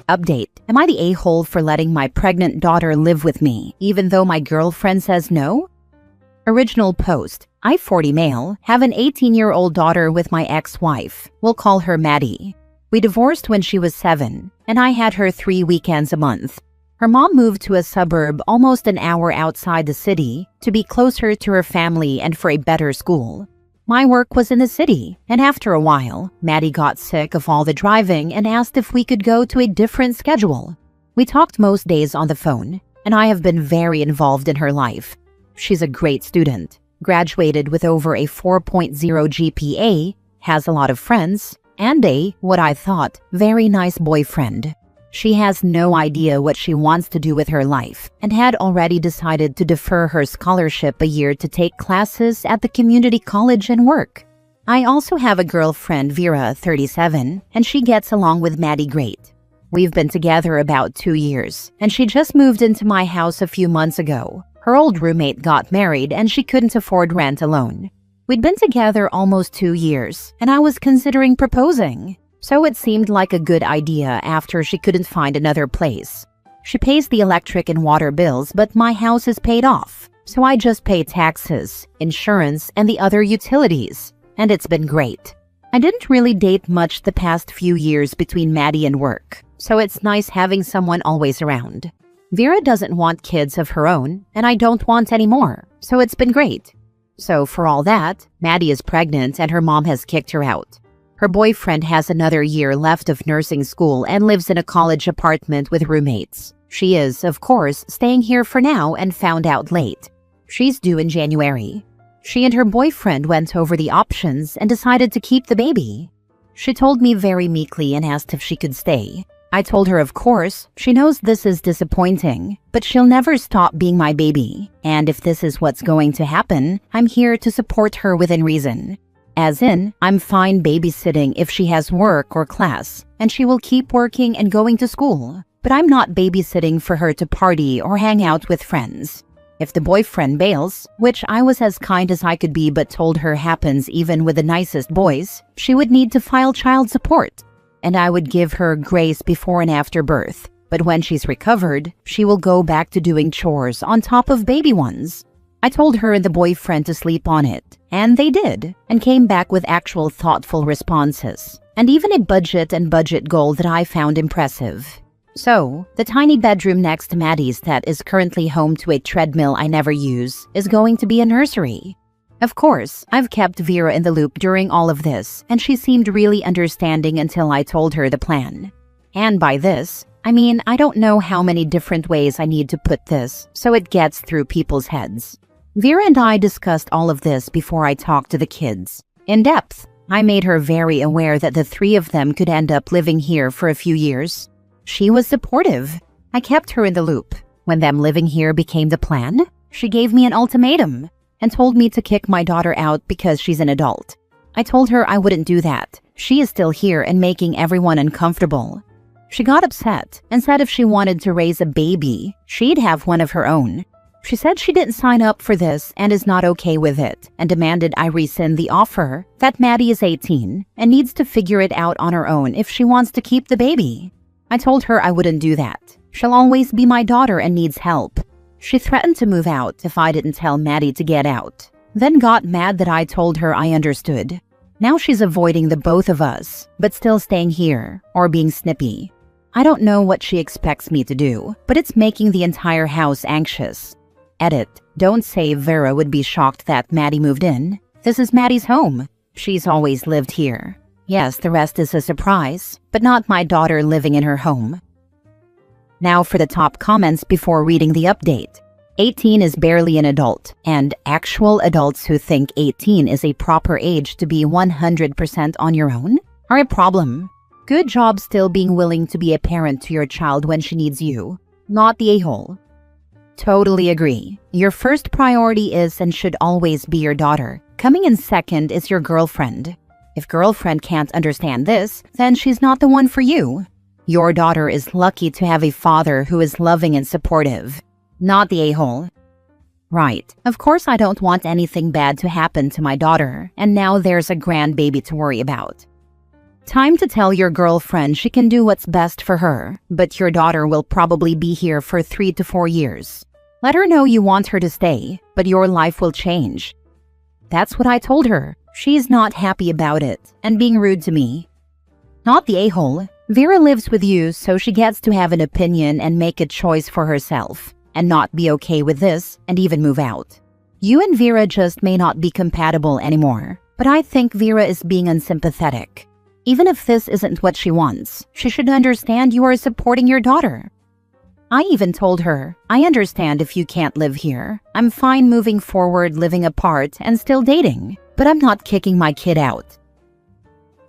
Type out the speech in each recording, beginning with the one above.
Update. Am I the a-hole for letting my pregnant daughter live with me, even though my girlfriend says no? Original post. I, 40 male, have an 18-year-old daughter with my ex-wife. We'll call her Maddie. We divorced when she was 7, and I had her 3 weekends a month. Her mom moved to a suburb almost an hour outside the city to be closer to her family and for a better school. My work was in the city, and after a while, Maddie got sick of all the driving and asked if we could go to a different schedule. We talked most days on the phone, and I have been very involved in her life. She's a great student, graduated with over a 4.0 GPA, has a lot of friends, and a, what I thought, very nice boyfriend. She has no idea what she wants to do with her life and had already decided to defer her scholarship a year to take classes at the community college and work. I also have a girlfriend, Vera, 37, and she gets along with Maddie great. We've been together about 2 years, and she just moved into my house a few months ago. Her old roommate got married and she couldn't afford rent alone. We'd been together almost 2 years, and I was considering proposing. So it seemed like a good idea after she couldn't find another place. She pays the electric and water bills, but my house is paid off. So I just pay taxes, insurance, and the other utilities. And it's been great. I didn't really date much the past few years between Maddie and work, so it's nice having someone always around. Vera doesn't want kids of her own, and I don't want any more, so it's been great. So for all that, Maddie is pregnant and her mom has kicked her out. Her boyfriend has another year left of nursing school and lives in a college apartment with roommates. She is, of course, staying here for now and found out late. She's due in January. She and her boyfriend went over the options and decided to keep the baby. She told me very meekly and asked if she could stay. I told her, of course, she knows this is disappointing, but she'll never stop being my baby. And if this is what's going to happen, I'm here to support her within reason. As in, I'm fine babysitting if she has work or class, and she will keep working and going to school. But I'm not babysitting for her to party or hang out with friends. If the boyfriend bails, which I was as kind as I could be but told her happens even with the nicest boys, she would need to file child support. And I would give her grace before and after birth. But when she's recovered, she will go back to doing chores on top of baby ones. I told her and the boyfriend to sleep on it, and they did, and came back with actual thoughtful responses, and even a budget goal that I found impressive. So, the tiny bedroom next to Maddie's that is currently home to a treadmill I never use is going to be a nursery. Of course, I've kept Vera in the loop during all of this, and she seemed really understanding until I told her the plan. And by this, I mean I don't know how many different ways I need to put this so it gets through people's heads. Vera and I discussed all of this before I talked to the kids. In depth, I made her very aware that the 3 of them could end up living here for a few years. She was supportive. I kept her in the loop. When them living here became the plan, she gave me an ultimatum and told me to kick my daughter out because she's an adult. I told her I wouldn't do that. She is still here and making everyone uncomfortable. She got upset and said if she wanted to raise a baby, she'd have one of her own. She said she didn't sign up for this and is not okay with it, and demanded I rescind the offer, that Maddie is 18 and needs to figure it out on her own if she wants to keep the baby. I told her I wouldn't do that. She'll always be my daughter and needs help. She threatened to move out if I didn't tell Maddie to get out, then got mad that I told her I understood. Now she's avoiding the both of us, but still staying here, or being snippy. I don't know what she expects me to do, but it's making the entire house anxious. Edit. Don't say Vera would be shocked that Maddie moved in. This is Maddie's home. She's always lived here. Yes, the rest is a surprise, but not my daughter living in her home. Now for the top comments before reading the update. 18 is barely an adult, and actual adults who think 18 is a proper age to be 100% on your own are a problem. Good job still being willing to be a parent to your child when she needs you, not the a-hole. Totally agree. Your first priority is and should always be your daughter. Coming in second is your girlfriend. If girlfriend can't understand this, then she's not the one for you. Your daughter is lucky to have a father who is loving and supportive, not the a-hole. Right. Of course I don't want anything bad to happen to my daughter, and now there's a grandbaby to worry about. Time to tell your girlfriend she can do what's best for her, but your daughter will probably be here for 3 to 4 years. Let her know you want her to stay, but your life will change. That's what I told her. She's not happy about it and being rude to me. Not the a-hole. Vera lives with you, so she gets to have an opinion and make a choice for herself, and not be okay with this and even move out. You and Vera just may not be compatible anymore, but I think Vera is being unsympathetic. Even if this isn't what she wants, she should understand you are supporting your daughter. I even told her, I understand if you can't live here. I'm fine moving forward, living apart, and still dating, but I'm not kicking my kid out.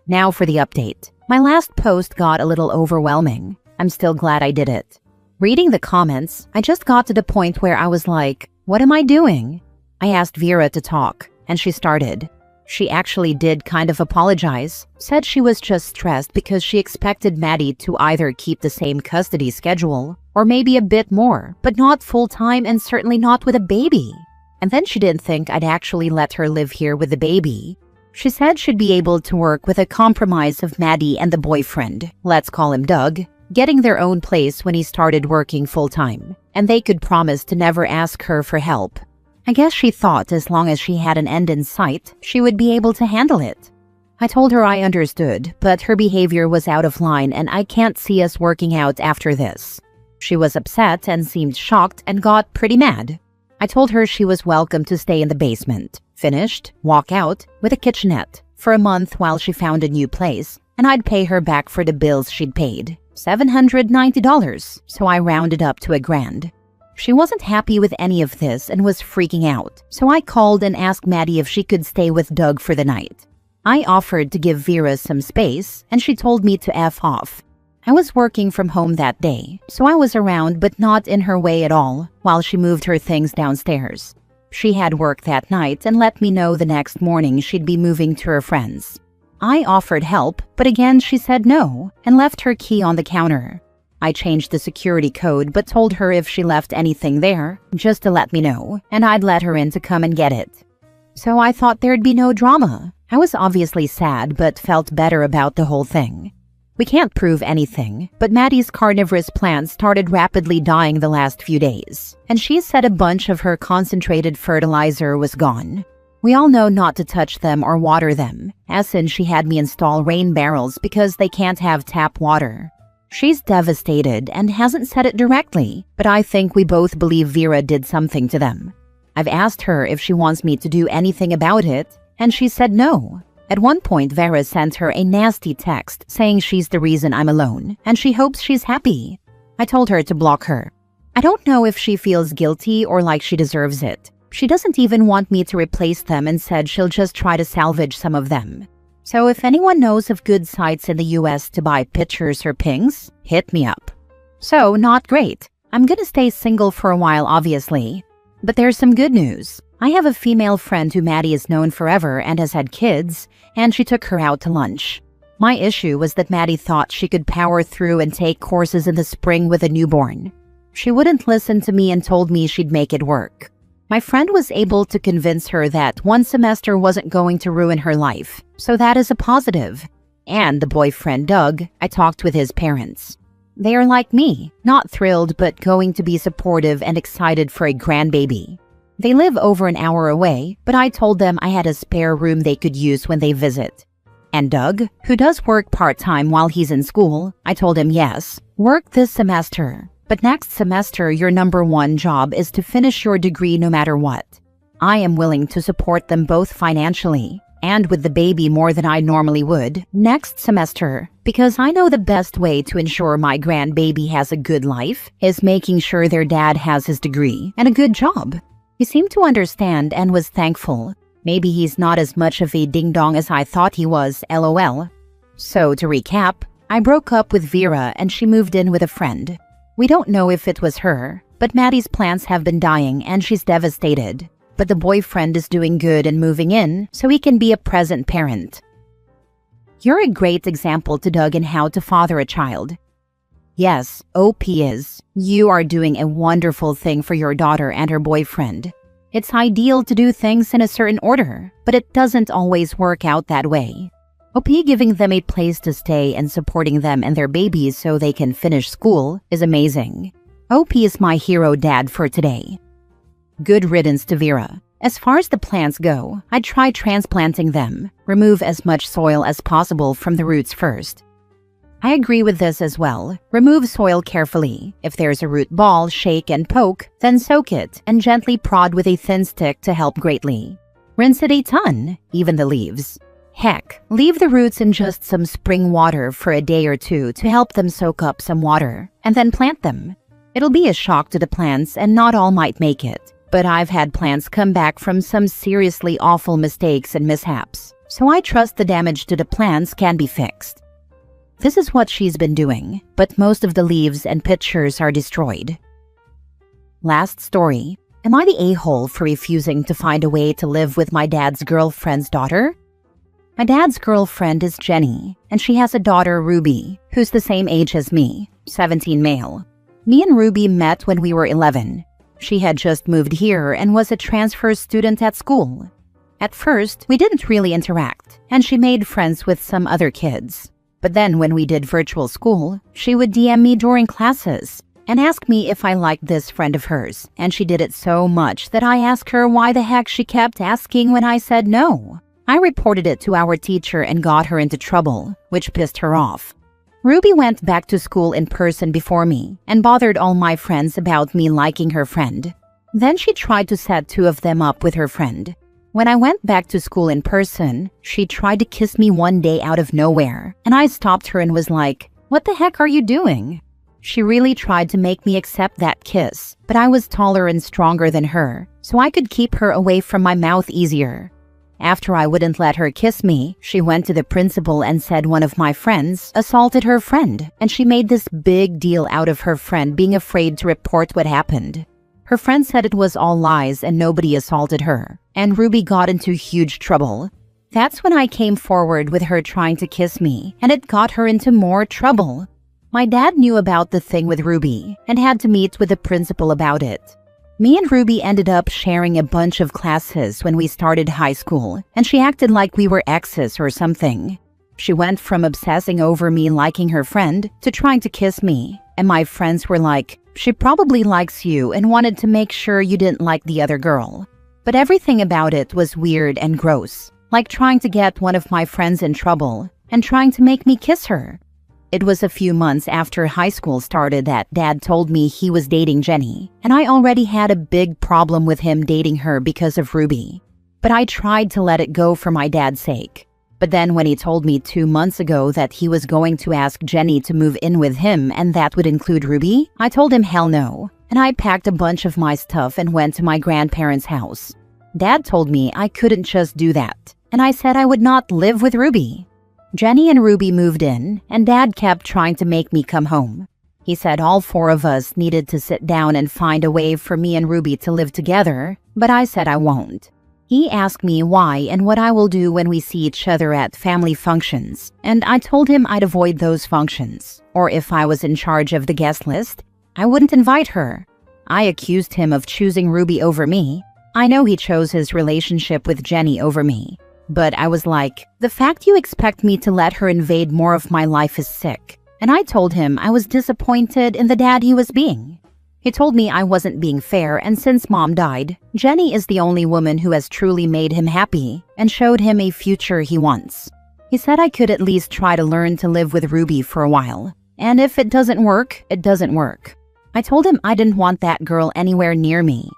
Now for the update. My last post got a little overwhelming. I'm still glad I did it. Reading the comments, I just got to the point where I was like, what am I doing? I asked Vera to talk, and she started. She actually did kind of apologize, said she was just stressed because she expected Maddie to either keep the same custody schedule or maybe a bit more, but not full-time and certainly not with a baby. And then she didn't think I'd actually let her live here with the baby. She said she'd be able to work with a compromise of Maddie and the boyfriend, let's call him Doug, getting their own place when he started working full-time, and they could promise to never ask her for help. I guess she thought as long as she had an end in sight, she would be able to handle it. I told her I understood, but her behavior was out of line and I can't see us working out after this. She was upset and seemed shocked and got pretty mad. I told her she was welcome to stay in the basement, finished, walk out, with a kitchenette, for a month while she found a new place, and I'd pay her back for the bills she'd paid, $790, so I rounded up to $1,000. She wasn't happy with any of this and was freaking out, so I called and asked Maddie if she could stay with Doug for the night. I offered to give Vera some space, and she told me to F off. I was working from home that day, so I was around but not in her way at all while she moved her things downstairs. She had work that night and let me know the next morning she'd be moving to her friends. I offered help, but again she said no and left her key on the counter. I changed the security code but told her if she left anything there, just to let me know, and I'd let her in to come and get it. So I thought there'd be no drama. I was obviously sad but felt better about the whole thing. We can't prove anything, but Maddie's carnivorous plants started rapidly dying the last few days, and she said a bunch of her concentrated fertilizer was gone. We all know not to touch them or water them, as in she had me install rain barrels because they can't have tap water. She's devastated and hasn't said it directly, but I think we both believe Vera did something to them. I've asked her if she wants me to do anything about it, and she said no. At one point, Vera sent her a nasty text saying she's the reason I'm alone, and she hopes she's happy. I told her to block her. I don't know if she feels guilty or like she deserves it. She doesn't even want me to replace them and said she'll just try to salvage some of them. So if anyone knows of good sites in the US to buy pictures or pings, hit me up. So, not great. I'm gonna stay single for a while, obviously. But there's some good news. I have a female friend who Maddie has known forever and has had kids, and she took her out to lunch. My issue was that Maddie thought she could power through and take courses in the spring with a newborn. She wouldn't listen to me and told me she'd make it work. My friend was able to convince her that one semester wasn't going to ruin her life, so that is a positive. And the boyfriend, Doug, I talked with his parents. They are like me, not thrilled but going to be supportive and excited for a grandbaby. They live over an hour away, but I told them I had a spare room they could use when they visit. And Doug, who does work part-time while he's in school, I told him yes, work this semester. But next semester, your #1 job is to finish your degree no matter what. I am willing to support them both financially and with the baby more than I normally would next semester, because I know the best way to ensure my grandbaby has a good life is making sure their dad has his degree and a good job. He seemed to understand and was thankful. Maybe he's not as much of a ding-dong as I thought he was, lol. So to recap, I broke up with Vera and she moved in with a friend. We don't know if it was her, but Maddie's plants have been dying and she's devastated. But the boyfriend is doing good and moving in, so he can be a present parent. You're a great example to Doug in how to father a child. Yes, OP is. You are doing a wonderful thing for your daughter and her boyfriend. It's ideal to do things in a certain order, but it doesn't always work out that way. OP giving them a place to stay and supporting them and their babies so they can finish school is amazing. OP is my hero dad for today. Good riddance to Vera. As far as the plants go, I'd try transplanting them. Remove as much soil as possible from the roots first. I agree with this as well. Remove soil carefully. If there's a root ball, shake and poke, then soak it and gently prod with a thin stick to help greatly. Rinse it a ton, even the leaves. Heck, leave the roots in just some spring water for a day or two to help them soak up some water, and then plant them. It'll be a shock to the plants and not all might make it, but I've had plants come back from some seriously awful mistakes and mishaps, so I trust the damage to the plants can be fixed. This is what she's been doing, but most of the leaves and pictures are destroyed. Last story. Am I the a-hole for refusing to find a way to live with my dad's girlfriend's daughter? My dad's girlfriend is Jenny, and she has a daughter, Ruby, who's the same age as me, 17 male. Me and Ruby met when we were 11. She had just moved here and was a transfer student at school. At first, we didn't really interact, and she made friends with some other kids. But then when we did virtual school, she would DM me during classes and ask me if I liked this friend of hers, and she did it so much that I asked her why the heck she kept asking when I said no. I reported it to our teacher and got her into trouble, which pissed her off. Ruby went back to school in person before me and bothered all my friends about me liking her friend. Then she tried to set two of them up with her friend. When I went back to school in person, she tried to kiss me one day out of nowhere, and I stopped her and was like, "What the heck are you doing?" She really tried to make me accept that kiss, but I was taller and stronger than her, so I could keep her away from my mouth easier. After I wouldn't let her kiss me, she went to the principal and said one of my friends assaulted her friend, and she made this big deal out of her friend being afraid to report what happened. Her friend said it was all lies and nobody assaulted her, and Ruby got into huge trouble. That's when I came forward with her trying to kiss me, and it got her into more trouble. My dad knew about the thing with Ruby and had to meet with the principal about it. Me and Ruby ended up sharing a bunch of classes when we started high school, and she acted like we were exes or something. She went from obsessing over me liking her friend to trying to kiss me, and my friends were like, "She probably likes you and wanted to make sure you didn't like the other girl." But everything about it was weird and gross, like trying to get one of my friends in trouble and trying to make me kiss her. It was a few months after high school started that Dad told me he was dating Jenny, and I already had a big problem with him dating her because of Ruby. But I tried to let it go for my dad's sake. But then when he told me 2 months ago that he was going to ask Jenny to move in with him and that would include Ruby, I told him hell no, and I packed a bunch of my stuff and went to my grandparents' house. Dad told me I couldn't just do that, and I said I would not live with Ruby. Jenny and Ruby moved in, and Dad kept trying to make me come home. He said all 4 of us needed to sit down and find a way for me and Ruby to live together, but I said I won't. He asked me why and what I will do when we see each other at family functions, and I told him I'd avoid those functions, or if I was in charge of the guest list, I wouldn't invite her. I accused him of choosing Ruby over me. I know he chose his relationship with Jenny over me. But I was like, the fact you expect me to let her invade more of my life is sick. And I told him I was disappointed in the dad he was being. He told me I wasn't being fair, and since Mom died, Jenny is the only woman who has truly made him happy and showed him a future he wants. He said I could at least try to learn to live with Ruby for a while. And if it doesn't work, it doesn't work. I told him I didn't want that girl anywhere near me.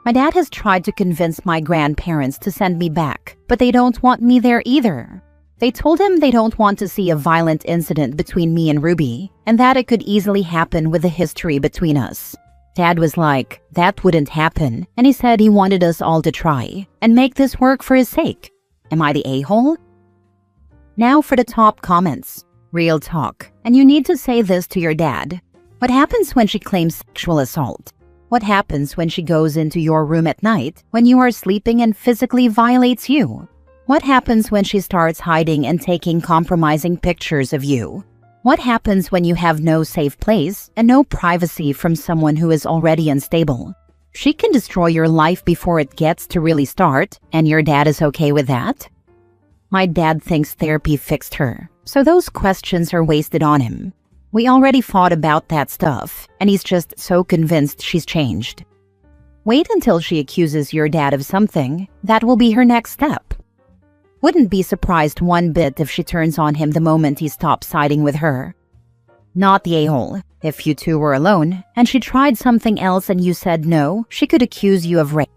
My dad has tried to convince my grandparents to send me back, but they don't want me there either. They told him they don't want to see a violent incident between me and Ruby, and that it could easily happen with the history between us. Dad was like, that wouldn't happen, and he said he wanted us all to try and make this work for his sake. Am I the a-hole? Now for the top comments. Real talk, and you need to say this to your dad. What happens when she claims sexual assault? What happens when she goes into your room at night when you are sleeping and physically violates you? What happens when she starts hiding and taking compromising pictures of you? What happens when you have no safe place and no privacy from someone who is already unstable? She can destroy your life before it gets to really start, and your dad is okay with that? My dad thinks therapy fixed her, so those questions are wasted on him. We already fought about that stuff, and he's just so convinced she's changed. Wait until she accuses your dad of something. That will be her next step. Wouldn't be surprised one bit if she turns on him the moment he stops siding with her. Not the a-hole. If you two were alone, and she tried something else and you said no, she could accuse you of rape.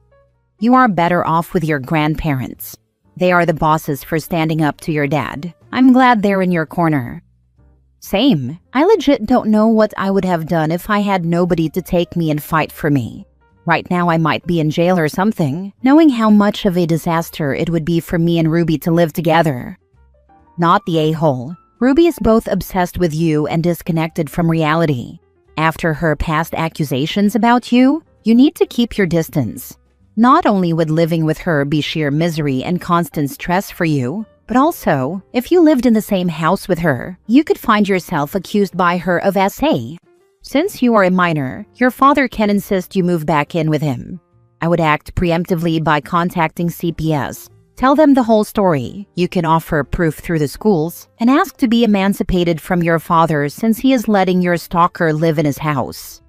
You are better off with your grandparents. They are the bosses for standing up to your dad. I'm glad they're in your corner. Same. I legit don't know what I would have done if I had nobody to take me and fight for me. Right now I might be in jail or something, knowing how much of a disaster it would be for me and Ruby to live together. Not the a-hole. Ruby is both obsessed with you and disconnected from reality. After her past accusations about you, you need to keep your distance. Not only would living with her be sheer misery and constant stress for you, but also, if you lived in the same house with her, you could find yourself accused by her of SA. Since you are a minor, your father can insist you move back in with him. I would act preemptively by contacting CPS. Tell them the whole story. You can offer proof through the schools and ask to be emancipated from your father since he is letting your stalker live in his house.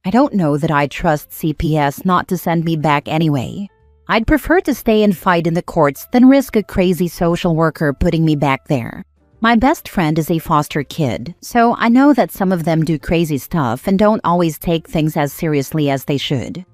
I don't know that I trust CPS not to send me back anyway. I'd prefer to stay and fight in the courts than risk a crazy social worker putting me back there. My best friend is a foster kid, so I know that some of them do crazy stuff and don't always take things as seriously as they should.